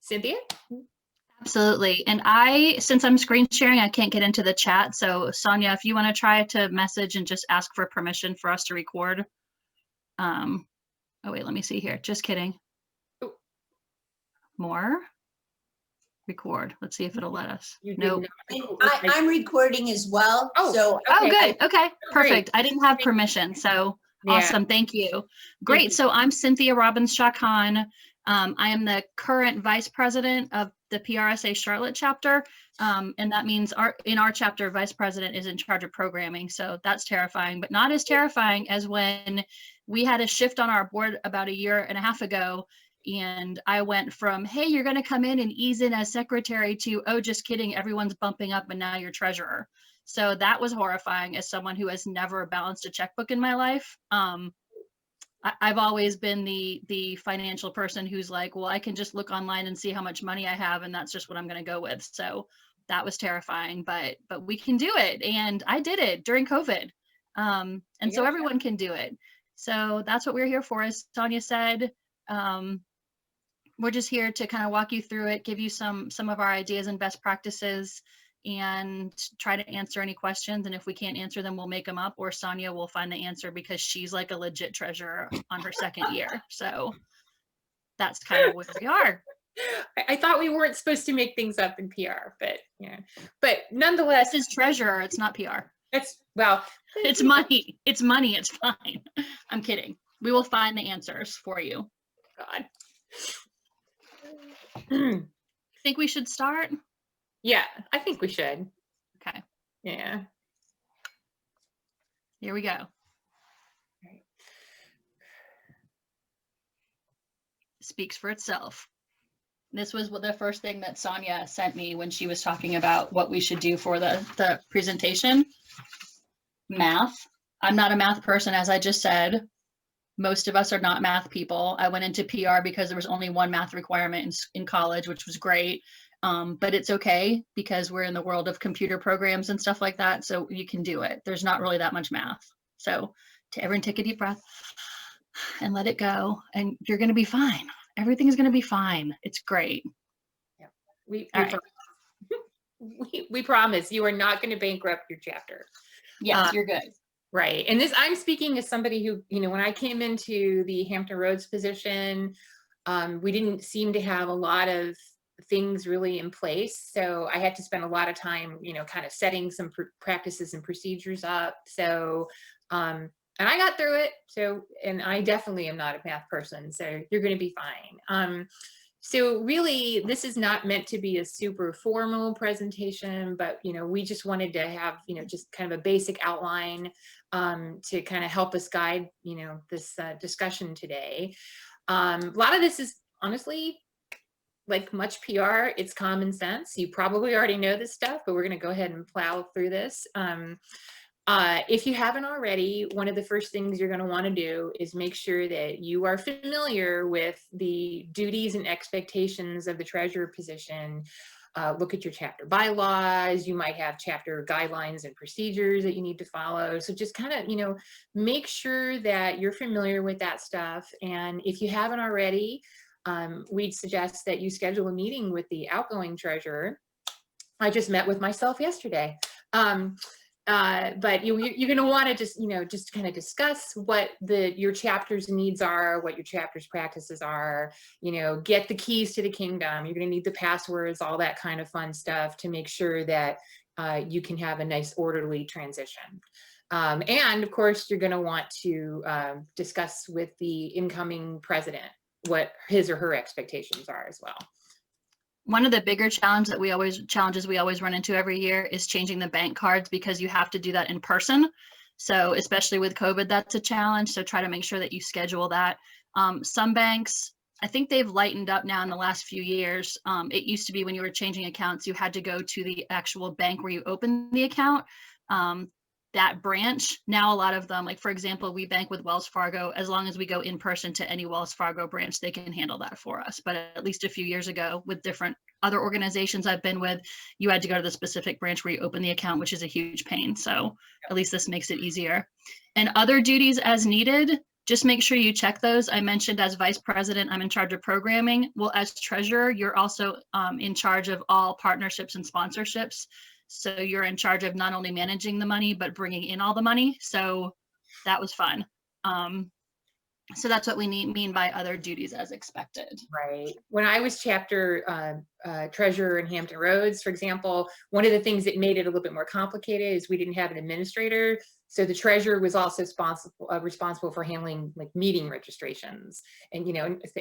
Cynthia? Absolutely. And since I'm screen sharing, I can't get into the chat. So Sonia, if you want to try to message and just ask for permission for us to record. Oh wait, let me see here. Just kidding. More. Record. Let's see if it'll let us. Nope. I'm recording as well. Oh, good. Okay, perfect. I didn't have permission, so awesome. Thank you. Great. So I'm Cynthia Robbins-Chacon. I am the current vice president of the PRSA Charlotte chapter, and that means in our chapter, vice president is in charge of programming. So that's terrifying, but not as terrifying as when we had a shift on our board about 1.5 years ago. And I went from, hey, you're going to come in and ease in as secretary to, oh, just kidding, everyone's bumping up and now you're treasurer. So that was horrifying as someone who has never balanced a checkbook in my life. I've always been the financial person who's like, well, I can just look online and see how much money I have, and that's just what I'm going to go with. So that was terrifying, but we can do it. And I did it during COVID. So everyone can do it. So that's what we're here for, as Sonia said. We're just here to kind of walk you through it, give you some of our ideas and best practices, and try to answer any questions. And if we can't answer them, we'll make them up, or Sonia will find the answer because she's like a legit treasurer on her 2nd year. So that's kind of where we are. I thought we weren't supposed to make things up in PR, but but nonetheless, this is treasurer. It's not PR. It's money. It's money. It's fine. I'm kidding. We will find the answers for you. God. Think we should start? Yeah, I think we should. Okay. Yeah. Here we go. Right. Speaks for itself. This was the first thing that Sonia sent me when she was talking about what we should do for the presentation. Math. I'm not a math person, as I just said. Most of us are not math people. I went into PR because there was only one math requirement in college, which was great. But it's okay because we're in the world of computer programs and stuff like that. So you can do it. There's not really that much math. So everyone take a deep breath and let it go. And you're going to be fine. Everything is going to be fine. It's great. Yeah. We promise you are not going to bankrupt your chapter. Yes, you're good. Right. And I'm speaking as somebody who, when I came into the Hampton Roads position, we didn't seem to have a lot of things really in place. So I had to spend a lot of time, kind of setting some practices and procedures up. So, and I got through it. So, and I definitely am not a math person. So you're going to be fine. So really, this is not meant to be a super formal presentation, but, we just wanted to have, just kind of a basic outline to kind of help us guide, this discussion today. A lot of this is honestly, like much PR, it's common sense. You probably already know this stuff, but we're going to go ahead and plow through this. If you haven't already, one of the first things you're going to want to do is make sure that you are familiar with the duties and expectations of the treasurer position. Look at your chapter bylaws. You might have chapter guidelines and procedures that you need to follow. So just kind of, make sure that you're familiar with that stuff. And if you haven't already, we'd suggest that you schedule a meeting with the outgoing treasurer. I just met with myself yesterday. But you're going to want to just kind of discuss what your chapter's needs are, what your chapter's practices are, get the keys to the kingdom. You're going to need the passwords, all that kind of fun stuff to make sure that you can have a nice orderly transition. And of course, you're going to want to discuss with the incoming president what his or her expectations are as well. One of the bigger challenges we always run into every year is changing the bank cards, because you have to do that in person. So especially with COVID, that's a challenge. So try to make sure that you schedule that. Some banks, I think they've lightened up now in the last few years. It used to be when you were changing accounts, you had to go to the actual bank where you opened the account. That branch, now a lot of them, like for example, we bank with Wells Fargo. As long as we go in person to any Wells Fargo branch, they can handle that for us. But at least a few years ago, with different other organizations I've been with, you had to go to the specific branch where you open the account, which is a huge pain. So at least this makes it easier. And other duties as needed, just make sure you check those. I mentioned as vice president, I'm in charge of programming. Well, as treasurer, you're also in charge of all partnerships and sponsorships. So you're in charge of not only managing the money, but bringing in all the money. So that was fun. So that's what we mean by other duties as expected. Right. When I was chapter treasurer in Hampton Roads, for example, one of the things that made it a little bit more complicated is we didn't have an administrator. So the treasurer was also responsible for handling like meeting registrations. And,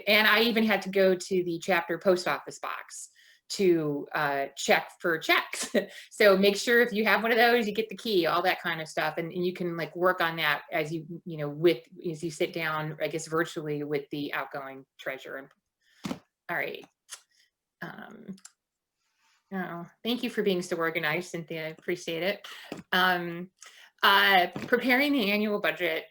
and I even had to go to the chapter post office box to check for checks. So make sure if you have one of those, you get the key, all that kind of stuff. And you can like work on that as as you sit down, I guess, virtually with the outgoing treasurer. All right. Oh, thank you for being so organized, Cynthia. I appreciate it. Preparing the annual budget.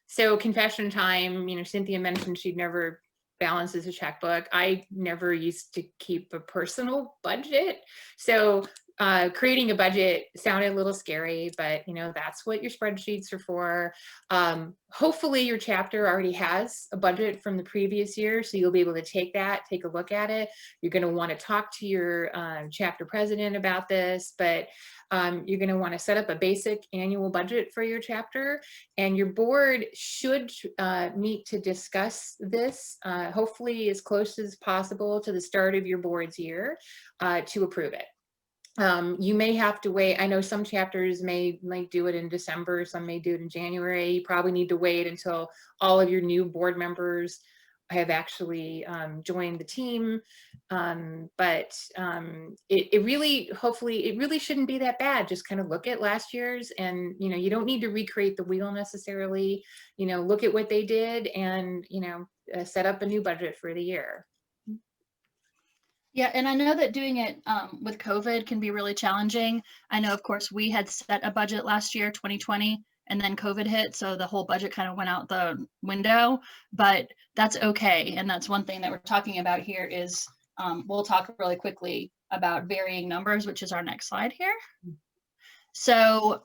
So confession time, Cynthia mentioned she'd never balances a checkbook. I never used to keep a personal budget. So creating a budget sounded a little scary, but that's what your spreadsheets are for. Hopefully your chapter already has a budget from the previous year, so you'll be able to take a look at it. You're going to want to talk to your chapter president about this, but you're going to want to set up a basic annual budget for your chapter, and your board should meet to discuss this, hopefully as close as possible to the start of your board's year to approve it. You may have to wait. I know some chapters may do it in December, some may do it in January. You probably need to wait until all of your new board members have actually joined the team. But it really shouldn't be that bad. Just kind of look at last year's, and you don't need to recreate the wheel necessarily. Look at what they did, and set up a new budget for the year. Yeah, and I know that doing it with COVID can be really challenging. I know, of course, we had set a budget last year, 2020, and then COVID hit, so the whole budget kind of went out the window, but that's okay. And that's one thing that we're talking about here is we'll talk really quickly about varying numbers, which is our next slide here. So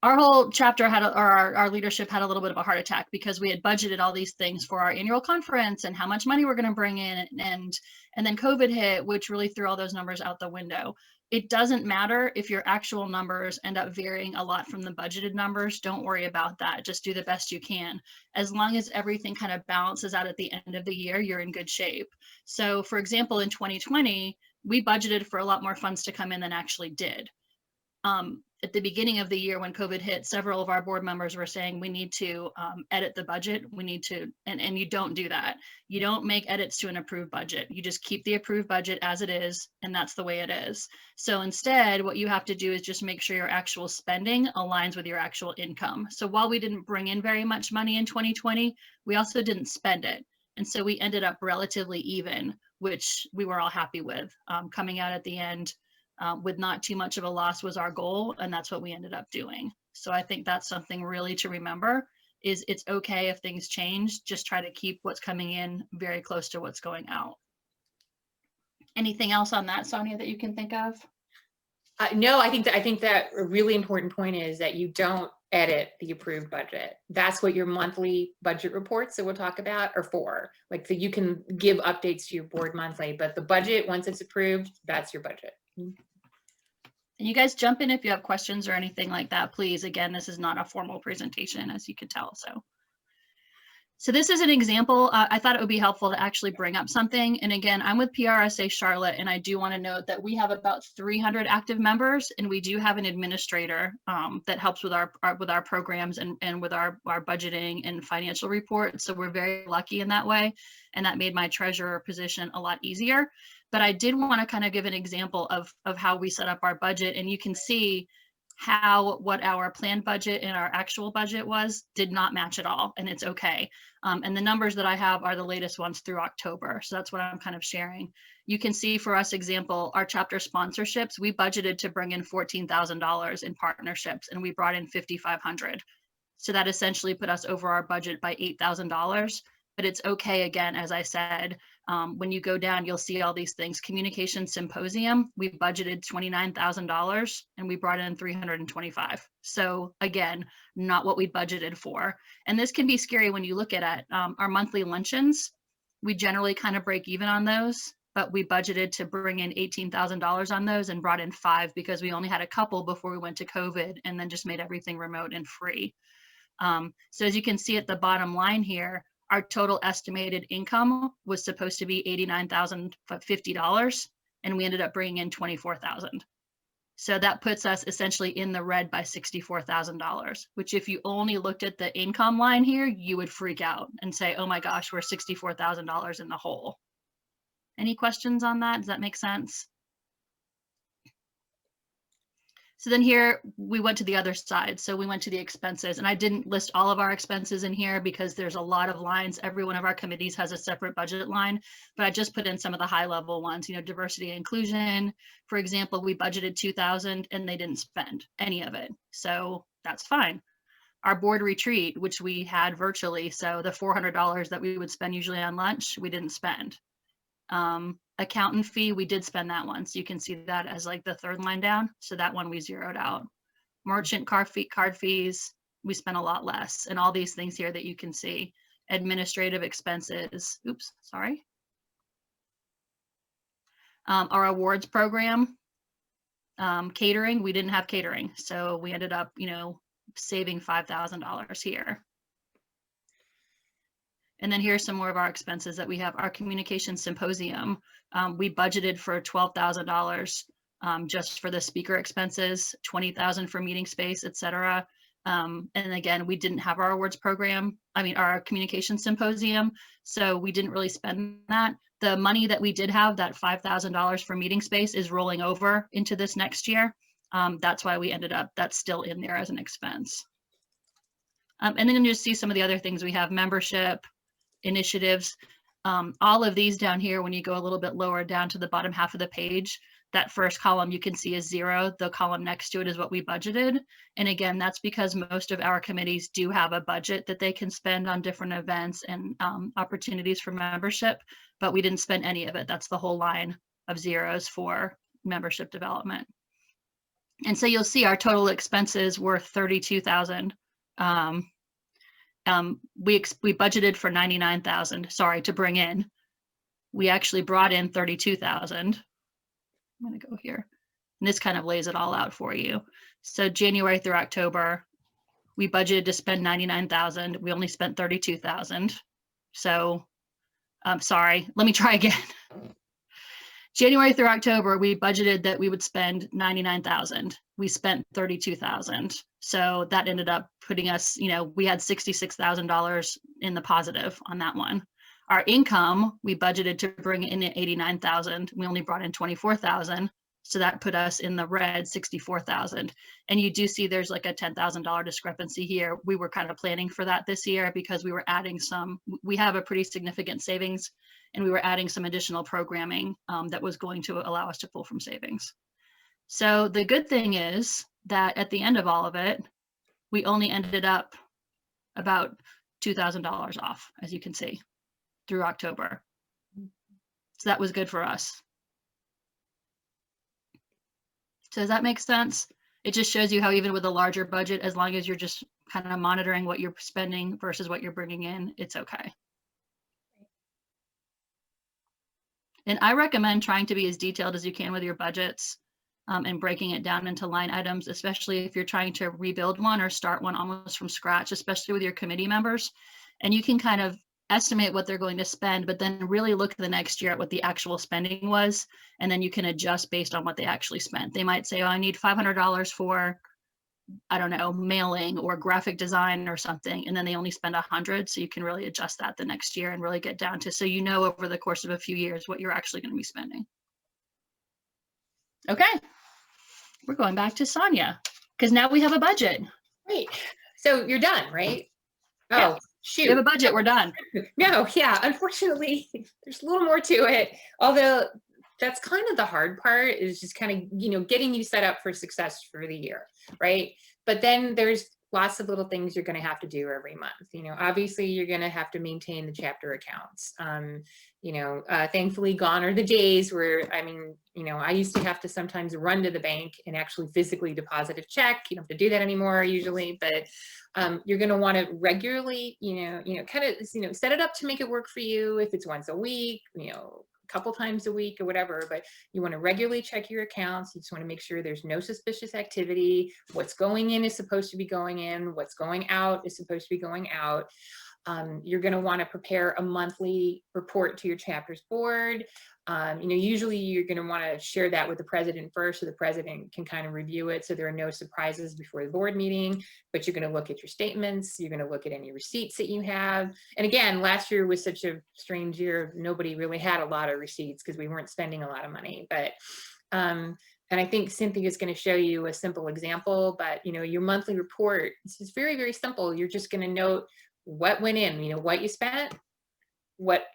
our whole chapter our leadership had a little bit of a heart attack because we had budgeted all these things for our annual conference and how much money we're going to bring in, and then COVID hit, which really threw all those numbers out the window. It doesn't matter if your actual numbers end up varying a lot from the budgeted numbers. Don't worry about that. Just do the best you can. As long as everything kind of balances out at the end of the year, you're in good shape. So for example, in 2020, we budgeted for a lot more funds to come in than actually did. At the beginning of the year when COVID hit, several of our board members were saying we need to edit the budget. We need to, and you don't do that. You don't make edits to an approved budget. You just keep the approved budget as it is, and that's the way it is. So instead, what you have to do is just make sure your actual spending aligns with your actual income. So while we didn't bring in very much money in 2020, we also didn't spend it. And so we ended up relatively even, which we were all happy with. Coming out at the end, with not too much of a loss was our goal, and that's what we ended up doing. So I think that's something really to remember, is it's okay if things change. Just try to keep what's coming in very close to what's going out. Anything else on that, Sonia, that you can think of? No, I think that a really important point is that you don't edit the approved budget. That's what your monthly budget reports that we'll talk about are for. Like, so you can give updates to your board monthly, but the budget, once it's approved, that's your budget. And you guys jump in if you have questions or anything like that, please. Again, this is not a formal presentation, as you could tell. So this is an example. I thought it would be helpful to actually bring up something. And again, I'm with PRSA Charlotte, and I do want to note that we have about 300 active members, and we do have an administrator that helps with our programs and with our budgeting and financial reports. So we're very lucky in that way, and that made my treasurer position a lot easier. But I did want to kind of give an example of how we set up our budget, and you can see how what our planned budget and our actual budget did not match at all, and it's okay. And the numbers that I have are the latest ones through October, so that's what I'm kind of sharing. You can see for us, example, our chapter sponsorships, we budgeted to bring in $14,000 in partnerships, and we brought in $5,500. So that essentially put us over our budget by $8,000. it's okay. Again, as I said, when you go down, you'll see all these things. Communication symposium, we budgeted $29,000 and we brought in 325. So again, not what we budgeted for. And this can be scary when you look at it. Our monthly luncheons, we generally kind of break even on those, but we budgeted to bring in $18,000 on those and brought in 5 because we only had a couple before we went to COVID and then just made everything remote and free. So as you can see at the bottom line here, our total estimated income was supposed to be $89,050, and we ended up bringing in $24,000. So that puts us essentially in the red by $64,000, which if you only looked at the income line here, you would freak out and say, oh my gosh, we're $64,000 in the hole. Any questions on that? Does that make sense? So then here we went to the other side. So we went to the expenses, and I didn't list all of our expenses in here because there's a lot of lines. Every one of our committees has a separate budget line, but I just put in some of the high level ones, you know, diversity and inclusion. For example, we budgeted $2,000 and they didn't spend any of it. So that's fine. Our board retreat, which we had virtually, so the $400 that we would spend usually on lunch, we didn't spend. Accountant fee, we did spend that one. So you can see that as like the third line down. So that one we zeroed out. Merchant card fees, we spent a lot less. And all these things here that you can see. Administrative expenses, oops, sorry. Our awards program, catering, we didn't have catering. So we ended up, you know, saving $5,000 here. And then here's some more of our expenses that we have. Our communication symposium, we budgeted for $12,000 just for the speaker expenses, $20,000 for meeting space, et cetera. And again, we didn't have our awards program, our communication symposium, so we didn't really spend that. The money that we did have, that $5,000 for meeting space, is rolling over into this next year. That's why we ended up, that's still in there as an expense. And then you see some of the other things we have: membership, initiatives, all of these down here. When you go a little bit lower down to the bottom half of the page, that first column you can see is 0. The column next to it is what we budgeted. And again, that's because most of our committees do have a budget that they can spend on different events and opportunities for membership, but we didn't spend any of it. That's the whole line of zeros for membership development. And so you'll see our total expenses were $32,000. We budgeted for $99,000, to bring in. We actually brought in $32,000. I'm going to go here. And this kind of lays it all out for you. So January through October, we budgeted to spend $99,000. We only spent $32,000. So sorry, let me try again. January through October, we budgeted that we would spend $99,000. We spent $32,000. So that ended up putting us, we had $66,000 in the positive on that one. Our income, we budgeted to bring in at $89,000. We only brought in $24,000. So that put us in the red, $64,000. And you do see there's like a $10,000 discrepancy here. We were kind of planning for that this year because we were adding we have a pretty significant savings, and we were adding some additional programming that was going to allow us to pull from savings. So the good thing is that at the end of all of it, we only ended up about $2,000 off, as you can see, through October. So that was good for us. So does that make sense? It just shows you how even with a larger budget, as long as you're just kind of monitoring what you're spending versus what you're bringing in, it's okay. And I recommend trying to be as detailed as you can with your budgets and breaking it down into line items, especially if you're trying to rebuild one or start one almost from scratch, especially with your committee members. And you can kind of estimate what they're going to spend, but then really look the next year at what the actual spending was. And then you can adjust based on what they actually spent. They might say, oh, I need $500 for, I don't know, mailing or graphic design or something. And then they only spend $100. So you can really adjust that the next year and really get down to, so you know over the course of a few years what you're actually going to be spending. Okay, we're going back to Sonia because now we have a budget. Great. So you're done, right? Yeah. Oh, shoot. We have a budget, we're done. No, yeah, unfortunately, there's a little more to it. Although that's kind of the hard part, is just kind of, getting you set up for success for the year, right? But then there's lots of little things you're going to have to do every month. Obviously you're going to have to maintain the chapter accounts. Thankfully gone are the days where, I used to have to sometimes run to the bank and actually physically deposit a check. You don't have to do that anymore usually, but you're going to want to regularly, set it up to make it work for you. If it's once a week, a couple times a week or whatever, but you want to regularly check your accounts. You just want to make sure there's no suspicious activity. What's going in is supposed to be going in. What's going out is supposed to be going out. You're going to want to prepare a monthly report to your chapter's board. Usually you're going to want to share that with the president first, so the president can kind of review it, so there are no surprises before the board meeting. But you're going to look at your statements. You're going to look at any receipts that you have. And again, last year was such a strange year. Nobody really had a lot of receipts because we weren't spending a lot of money. But and I think Cynthia is going to show you a simple example. But your monthly report, this is very, very simple. You're just going to note what went in, what you spent, what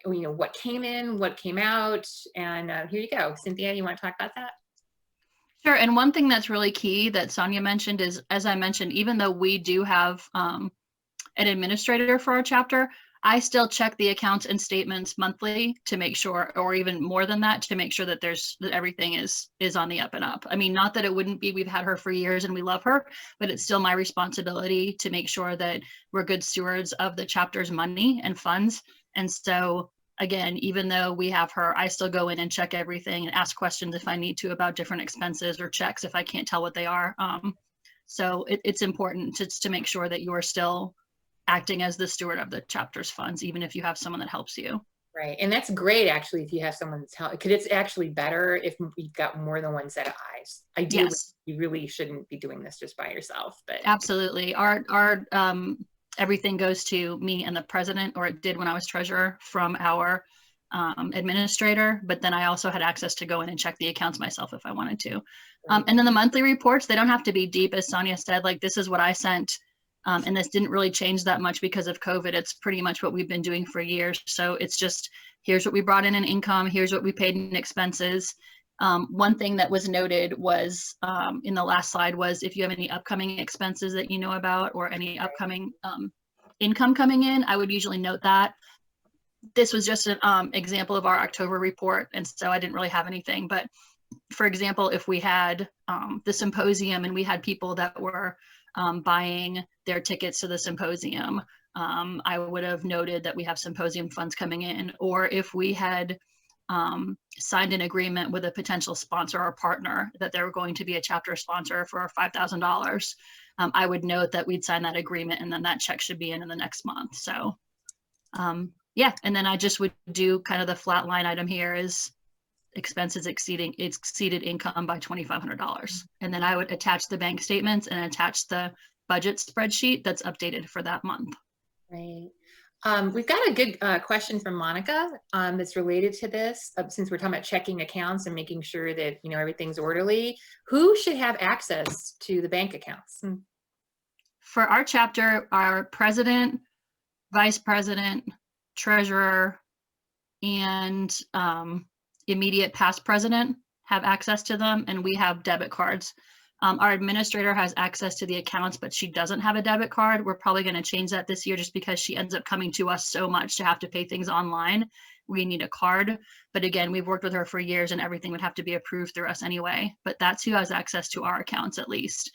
came in, what came out, and here you go. Cynthia, you want to talk about that? Sure. And one thing that's really key that Sonia mentioned is, as I mentioned, even though we do have an administrator for our chapter, I still check the accounts and statements monthly to make sure, or even more than that, to make sure that that everything is on the up and up. I mean, not that it wouldn't be, we've had her for years and we love her, but it's still my responsibility to make sure that we're good stewards of the chapter's money and funds. And so again, even though we have her, I still go in and check everything and ask questions if I need to about different expenses or checks if I can't tell what they are. So it's important to make sure that you are still acting as the steward of the chapter's funds, even if you have someone that helps you. Right. And that's great, actually, if you have someone that's helping, because it's actually better if you've got more than one set of eyes. Ideally, yes. You really shouldn't be doing this just by yourself. But absolutely. Our everything goes to me and the president, or it did when I was treasurer, from our administrator. But then I also had access to go in and check the accounts myself if I wanted to. Right. And then the monthly reports, they don't have to be deep, as Sonia said. Like, this is what I sent. And this didn't really change that much because of COVID. It's pretty much what we've been doing for years. So it's just, here's what we brought in income, here's what we paid in expenses. One thing that was noted was, in the last slide, was if you have any upcoming expenses that you know about, or any upcoming income coming in, I would usually note that. This was just an example of our October report, and so I didn't really have anything. But for example, if we had the symposium and we had people that were buying their tickets to the symposium, I would have noted that we have symposium funds coming in. Or if we had signed an agreement with a potential sponsor or partner that they were going to be a chapter sponsor for $5,000, I would note that we'd sign that agreement, and then that check should be in the next month. So yeah, and then I just would do kind of the flat line item here is expenses exceeded income by $2,500. And then I would attach the bank statements and attach the budget spreadsheet that's updated for that month. Right. We've got a good question from Monica that's related to this. Since we're talking about checking accounts and making sure that everything's orderly, who should have access to the bank accounts? For our chapter, our president, vice president, treasurer, and immediate past president have access to them, and we have debit cards. Our administrator has access to the accounts, but she doesn't have a debit card. We're probably going to change that this year just because she ends up coming to us so much to have to pay things online. We need a card. But again, we've worked with her for years and everything would have to be approved through us anyway. But that's who has access to our accounts, at least.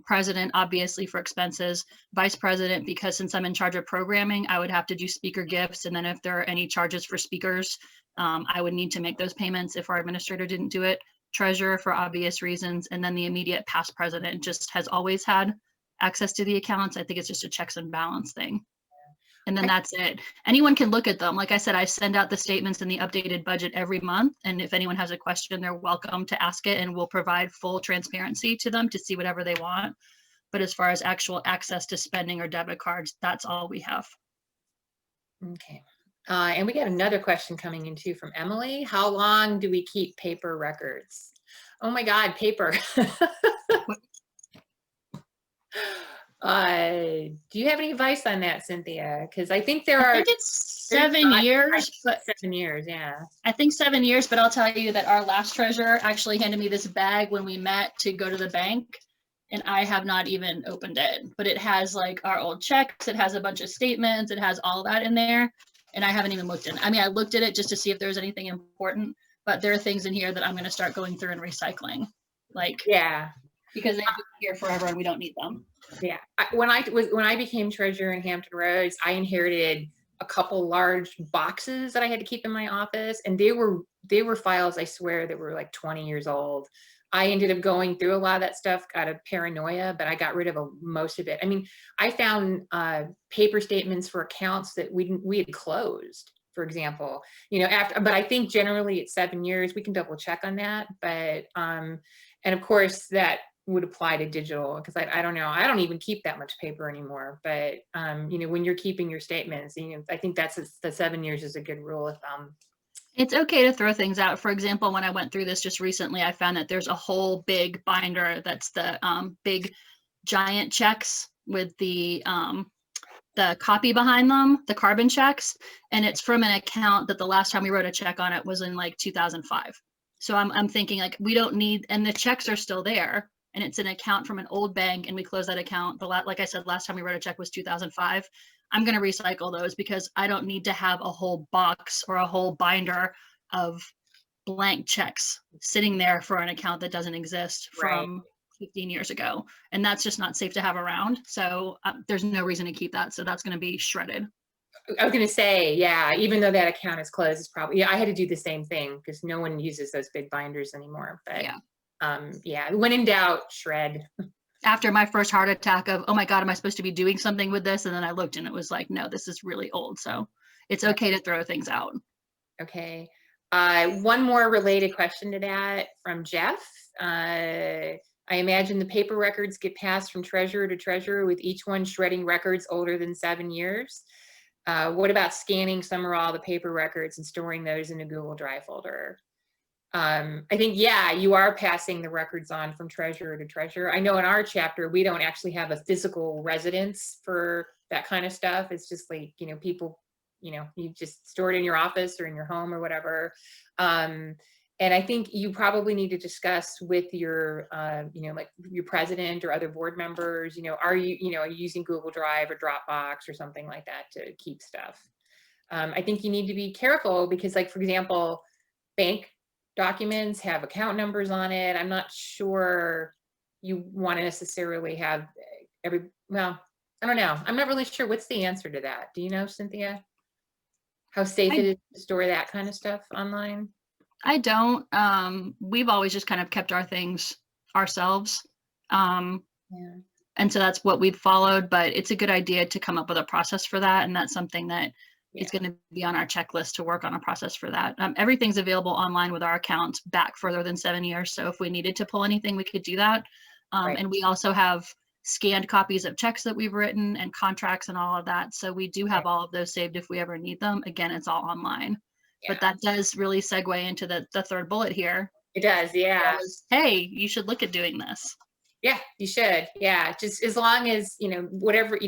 President, obviously, for expenses. Vice president, because since I'm in charge of programming, I would have to do speaker gifts. And then if there are any charges for speakers, I would need to make those payments if our administrator didn't do it. Treasurer, for obvious reasons. And then the immediate past president just has always had access to the accounts. I think it's just a checks and balance thing. And then that's it. Anyone can look at them. Like I said, I send out the statements and the updated budget every month. And if anyone has a question, they're welcome to ask it, and we'll provide full transparency to them to see whatever they want. But as far as actual access to spending or debit cards, that's all we have. Okay. And we got another question coming in too from Emily. How long do we keep paper records? Oh my God, paper. Do you have any advice on that, Cynthia? Because I think I think it's 7 years. But 7 years, yeah. I think 7 years, but I'll tell you that our last treasurer actually handed me this bag when we met to go to the bank. and I have not even opened it, but it has like our old checks, it has a bunch of statements, it has all that in there, and I haven't even looked in. I mean, I looked at it just to see if there was anything important, but there are things in here that I'm going to start going through and recycling, like, Yeah. because they've been here forever and we don't need them. Yeah. When I became treasurer in Hampton Roads, I inherited a couple large boxes that I had to keep in my office, and they were files, I swear, that were like 20 years old. I ended up going through a lot of that stuff out of paranoia, but I got rid of most of it. I mean, I found paper statements for accounts that we had closed, for example, but I think generally it's 7 years. We can double check on that. But, and of course that would apply to digital, because I don't know, I don't even keep that much paper anymore. But, when you're keeping your statements, I think the 7 years is a good rule of thumb. It's okay to throw things out. For example, when I went through this just recently, I found that there's a whole big binder that's the big giant checks with the copy behind them, the carbon checks, and it's from an account that the last time we wrote a check on it was in like 2005. So I'm thinking like we don't need, and the checks are still there, and it's an account from an old bank, and we closed that account. Like I said, last time we wrote a check was 2005. I'm going to recycle those because I don't need to have a whole box or a whole binder of blank checks sitting there for an account that doesn't exist from 15 years ago. And that's just not safe to have around. So there's no reason to keep that. So that's going to be shredded. I was going to say, yeah, even though that account is closed, it's probably, I had to do the same thing because no one uses those big binders anymore. But yeah, when in doubt, shred. After my first heart attack of, oh my God, am I supposed to be doing something with this? And then I looked and it was like, no, this is really old. So it's okay to throw things out. Okay. One more related question to that from Jeff. I imagine the paper records get passed from treasurer to treasurer, with each one shredding records older than 7 years. What about scanning some or all the paper records and storing those in a Google Drive folder? I think, yeah, you are passing the records on from treasurer to treasurer. I know in our chapter, we don't actually have a physical residence for that kind of stuff. It's just like, people, you just store it in your office or in your home or whatever. And I think you probably need to discuss with your, like your president or other board members, are you using Google Drive or Dropbox or something like that to keep stuff? I think you need to be careful because, like, for example, bank documents have account numbers on it. I'm not sure you want to necessarily have well, I don't know. I'm not really sure what's the answer to that. Do you know, Cynthia? How safe it is to store that kind of stuff online? I don't. We've always just kind of kept our things ourselves. And so that's what we've followed, but it's a good idea to come up with a process for that. And that's something that is going to be on our checklist to work on a process for that. Everything's available online with our accounts back further than 7 years. So if we needed to pull anything, we could do that. And we also have scanned copies of checks that we've written and contracts and all of that. So we do have all of those saved if we ever need them. Again, it's all online. But that does really segue into the third bullet here. It does, yeah. Hey, you should look at doing this. Yeah, you should. Yeah, just as long as, whatever,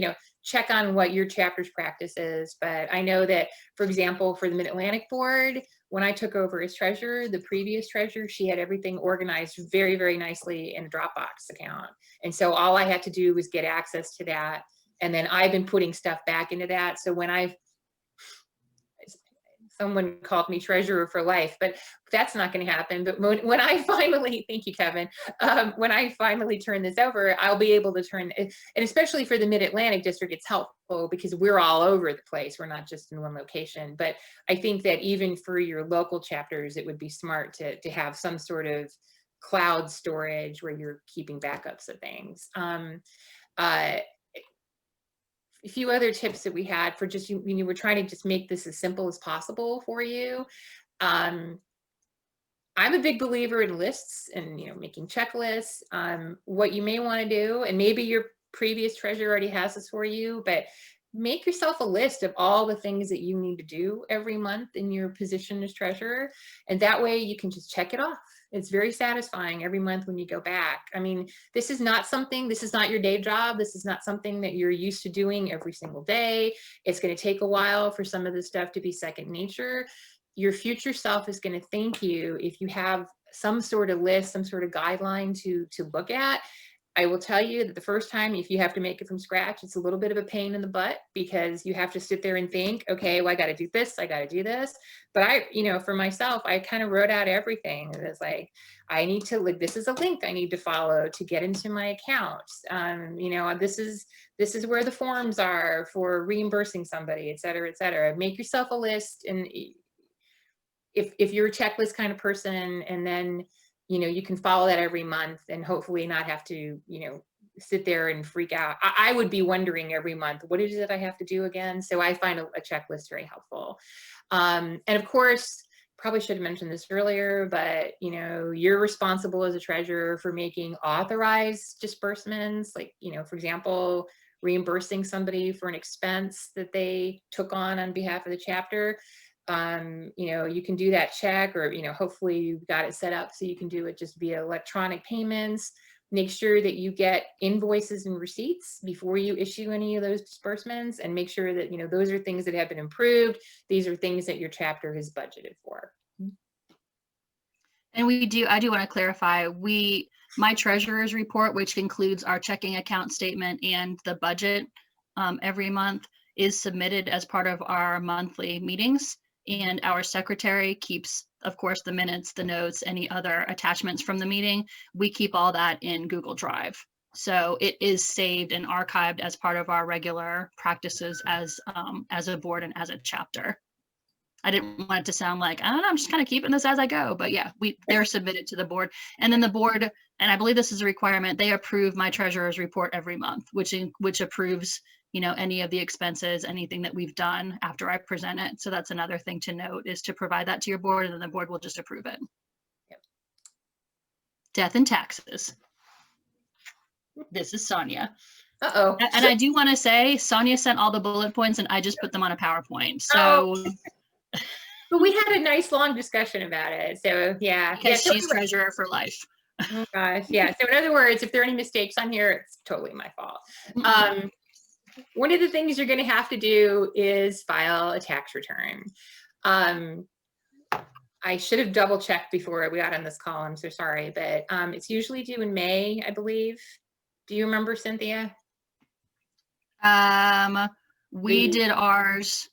check on what your chapter's practice is. But I know that, for example, for the Mid-Atlantic Board, when I took over as treasurer, the previous treasurer, she had everything organized very, very nicely in a Dropbox account. And so all I had to do was get access to that. And then I've been putting stuff back into that. So when someone called me treasurer for life, but that's not going to happen. But when I finally, thank you, Kevin, when I finally turn this over, I'll be able to turn it, and especially for the Mid-Atlantic District, it's helpful because we're all over the place. We're not just in one location. But I think that even for your local chapters, it would be smart to have some sort of cloud storage where you're keeping backups of things. A few other tips that we had for just, we're trying to just make this as simple as possible for you. I'm a big believer in lists and, making checklists. What you may want to do, and maybe your previous treasurer already has this for you, but make yourself a list of all the things that you need to do every month in your position as treasurer. And that way you can just check it off. It's very satisfying every month when you go back. I mean, this is not your day job. This is not something that you're used to doing every single day. It's going to take a while for some of this stuff to be second nature. Your future self is going to thank you if you have some sort of list, some sort of guideline to look at. I will tell you that the first time, if you have to make it from scratch, it's a little bit of a pain in the butt because you have to sit there and think, okay, well, I got to do this, I got to do this. But I, for myself, I kind of wrote out everything. It was like, I need to, like, this is a link I need to follow to get into my account. This is where the forms are for reimbursing somebody, et cetera, et cetera. Make yourself a list. And if you're a checklist kind of person, and then you can follow that every month and hopefully not have to sit there and freak out. I would be wondering every month, what is it I have to do again? So I find a checklist very helpful. And of course, probably should have mentioned this earlier, but you're responsible as a treasurer for making authorized disbursements, like for example, reimbursing somebody for an expense that they took on behalf of the chapter. You can do that check, or hopefully you've got it set up so you can do it just via electronic payments. Make sure that you get invoices and receipts before you issue any of those disbursements, and make sure that those are things that have been improved. These are things that your chapter has budgeted for. And I do want to clarify, my treasurer's report, which includes our checking account statement and the budget every month, is submitted as part of our monthly meetings. And our secretary keeps, of course, the minutes, the notes, any other attachments from the meeting. We keep all that in Google Drive. So it is saved and archived as part of our regular practices as a board and as a chapter. I didn't want it to sound like, I don't know, I'm just kind of keeping this as I go. But yeah, they're submitted to the board. And then the board, and I believe this is a requirement, they approve my treasurer's report every month, which approves any of the expenses, anything that we've done after I present it. So that's another thing to note, is to provide that to your board, and then the board will just approve it. Yep. Death and taxes. This is Sonia. Uh-oh. And I do want to say, Sonia sent all the bullet points and I just put them on a PowerPoint. So. Oh. But we had a nice long discussion about it. So yeah. Because she's treasurer for life. Oh gosh. Yeah. So in other words, if there are any mistakes on here, it's totally my fault. One of the things you're going to have to do is file a tax return. I should have double checked before we got on this call. I'm so sorry, but it's usually due in May, I believe. Do you remember, Cynthia? We did ours.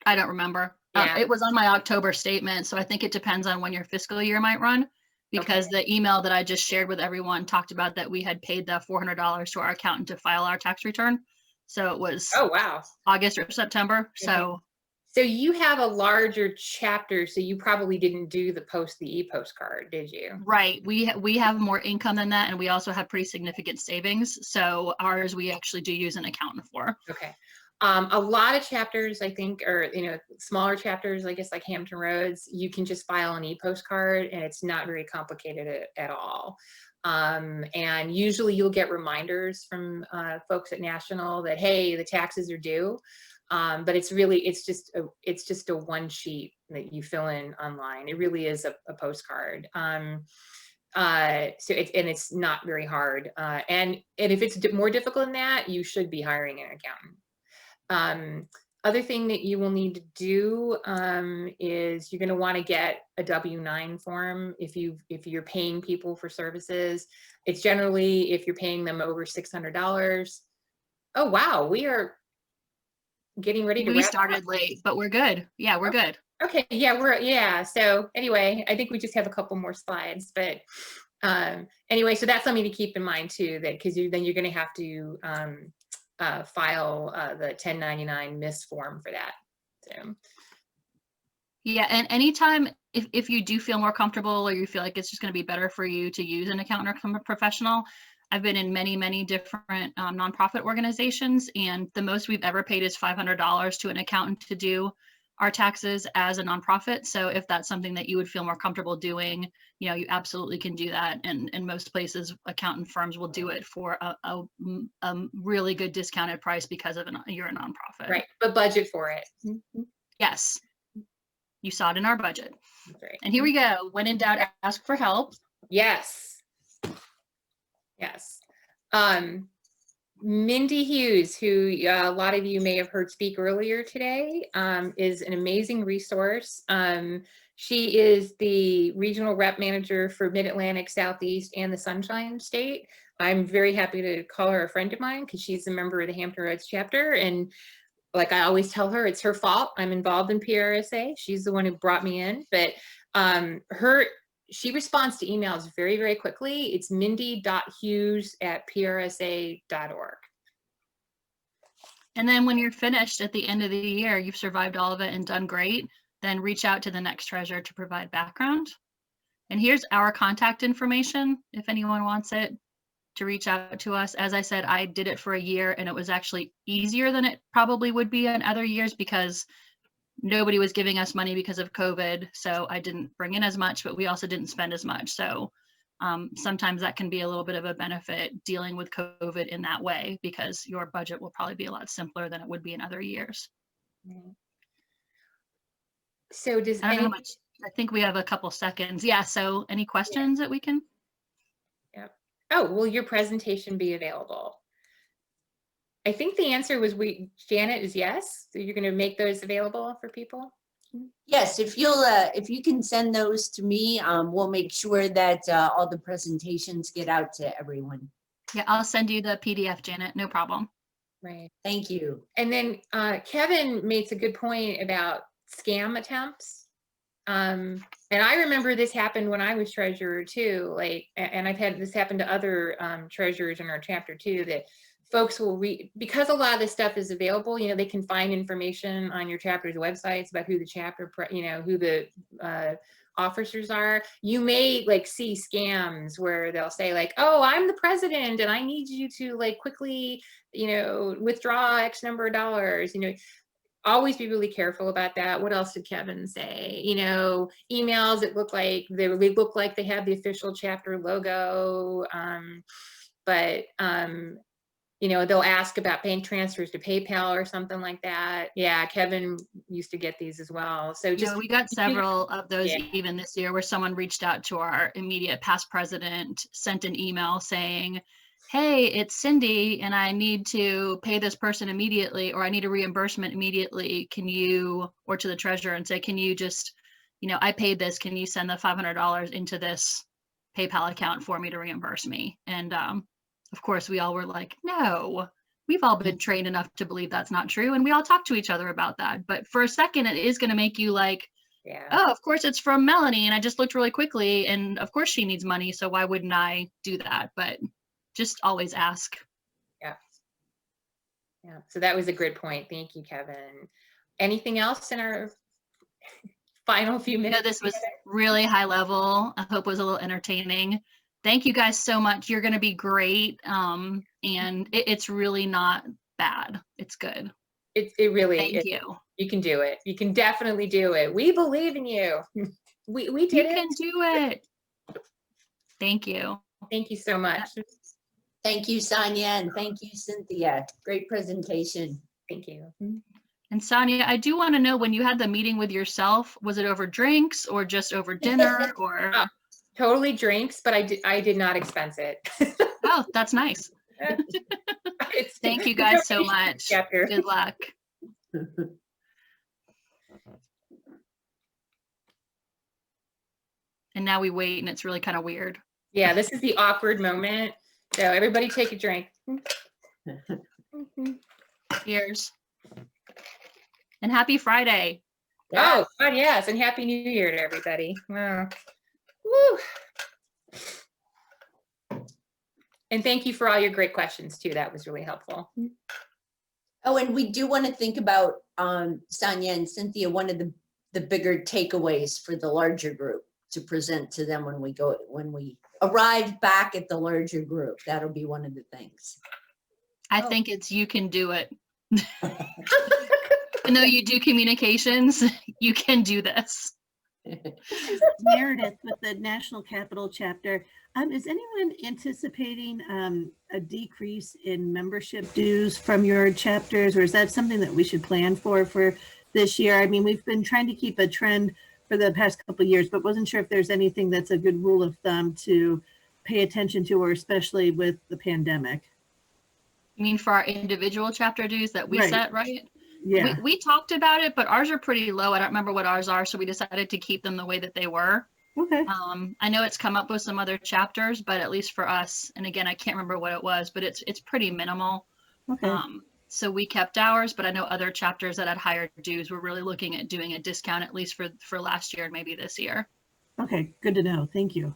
I don't remember. Yeah. It was on my October statement, so I think it depends on when your fiscal year might run, because Okay. the email that I just shared with everyone talked about that we had paid the $400 to our accountant to file our tax return. So it was Oh, wow. August or September. So you have a larger chapter, so you probably didn't do the e-postcard, did you? Right. We have more income than that, and we also have pretty significant savings. So ours, we actually do use an accountant for. Okay. A lot of chapters, I think, or smaller chapters, I guess, like Hampton Roads, you can just file an e-postcard, and it's not very complicated at all. And usually you'll get reminders from folks at National that, hey, the taxes are due. But it's just a one sheet that you fill in online. It really is a postcard. So it's not very hard. And if it's more difficult than that, you should be hiring an accountant. Other thing that you will need to do is you're going to want to get a W-9 form if you're paying people for services. It's generally, if you're paying them over $600. Oh wow, we are getting ready to. We started late, but we're good. Yeah, we're good. Okay, yeah. So anyway, I think we just have a couple more slides, but anyway, so that's something to keep in mind too, that because then you're going to have to file the 1099 miss form for that. So. Yeah, and anytime if you do feel more comfortable, or you feel like it's just going to be better for you to use an accountant or a professional, I've been in many different nonprofit organizations, and the most we've ever paid is $500 to an accountant to do our taxes as a nonprofit. So if that's something that you would feel more comfortable doing, you absolutely can do that. And in most places, accountant firms will do it for a really good discounted price because you're a nonprofit. Right, but budget for it. Yes. You saw it in our budget. Right. And here we go. When in doubt, ask for help. Yes. Yes. Mindy Hughes, who a lot of you may have heard speak earlier today, is an amazing resource. She is the regional rep manager for Mid-Atlantic, Southeast, and the Sunshine State. I'm very happy to call her a friend of mine because she's a member of the Hampton Roads chapter. And like I always tell her, it's her fault. I'm involved in PRSA. She's the one who brought me in. But she responds to emails very, very quickly. It's mindy.hughes@prsa.org. And then when you're finished at the end of the year, you've survived all of it and done great, then reach out to the next treasurer to provide background. And here's our contact information if anyone wants it, to reach out to us. As I said, I did it for a year and it was actually easier than it probably would be in other years because nobody was giving us money because of COVID. So I didn't bring in as much, but we also didn't spend as much. So sometimes that can be a little bit of a benefit dealing with COVID in that way, because your budget will probably be a lot simpler than it would be in other years. So does I don't know how much, I think we have a couple seconds. Yeah, so any questions that we can? Yep. Oh, will your presentation be available? I think the answer was Janet, is yes. So you're going to make those available for people? Yes, if you can send those to me, we'll make sure that all the presentations get out to everyone. Yeah, I'll send you the PDF, Janet, no problem. Right. Thank you. And then Kevin makes a good point about scam attempts. And I remember this happened when I was treasurer too, and I've had this happen to other treasurers in our chapter too, that folks will read, because a lot of this stuff is available, they can find information on your chapter's websites about who the chapter, who the officers are. You may see scams where they'll say oh, I'm the president and I need you to quickly, withdraw X number of dollars, always be really careful about that. What else did Kevin say? Emails that look like they have the official chapter logo, but they'll ask about bank transfers to PayPal or something like that. Yeah, Kevin used to get these as well. So we got several of those even this year, where someone reached out to our immediate past president, sent an email saying, hey, it's Cindy and I need to pay this person immediately, or I need a reimbursement immediately. Can you, or to the treasurer and say, can you just, I paid this, can you send the $500 into this PayPal account for me to reimburse me? And of course we all were like, no, we've all been trained enough to believe that's not true. And we all talk to each other about that. But for a second, it is going to make you oh, of course it's from Melanie. And I just looked really quickly and of course she needs money. So why wouldn't I do that? But just always ask. Yeah. So that was a good point. Thank you, Kevin. Anything else in our final few minutes? This was really high level. I hope it was a little entertaining. Thank you guys so much. You're going to be great. And it's really not bad. It's good. It really is. Thank you. You can do it. You can definitely do it. We believe in you. We did it. You can do it. Thank you. Thank you so much. Thank you, Sonia, and thank you, Cynthia. Great presentation. Thank you. And Sonia, I do want to know, when you had the meeting with yourself, was it over drinks or just over dinner or? Totally drinks, but I did not expense it. Oh, that's nice. Thank you guys so much. Good luck. And now we wait and it's really kind of weird. Yeah, this is the awkward moment. So everybody take a drink. Cheers. And happy Friday. Yeah. Oh, God, yes. And happy New Year to everybody. Wow. Woo. And thank you for all your great questions too. That was really helpful. Oh, and we do want to think about, Sonia and Cynthia, one of the bigger takeaways for the larger group to present to them when we arrive back at the larger group. That'll be one of the things. I think it's, you can do it. Even though you do communications, you can do this. Meredith with the National Capital Chapter. Is anyone anticipating a decrease in membership dues from your chapters, or is that something that we should plan for this year? I mean, we've been trying to keep a trend for the past couple of years, but wasn't sure if there's anything that's a good rule of thumb to pay attention to, or especially with the pandemic. You mean for our individual chapter dues that we set, right? Yeah. We talked about it, but ours are pretty low. I don't remember what ours are, so we decided to keep them the way that they were. Okay, I know it's come up with some other chapters, but at least for us, and again, I can't remember what it was, but it's pretty minimal. okay. So we kept ours, but I know other chapters that had higher dues were really looking at doing a discount, at least for last year and maybe this year. Okay, good to know. Thank you.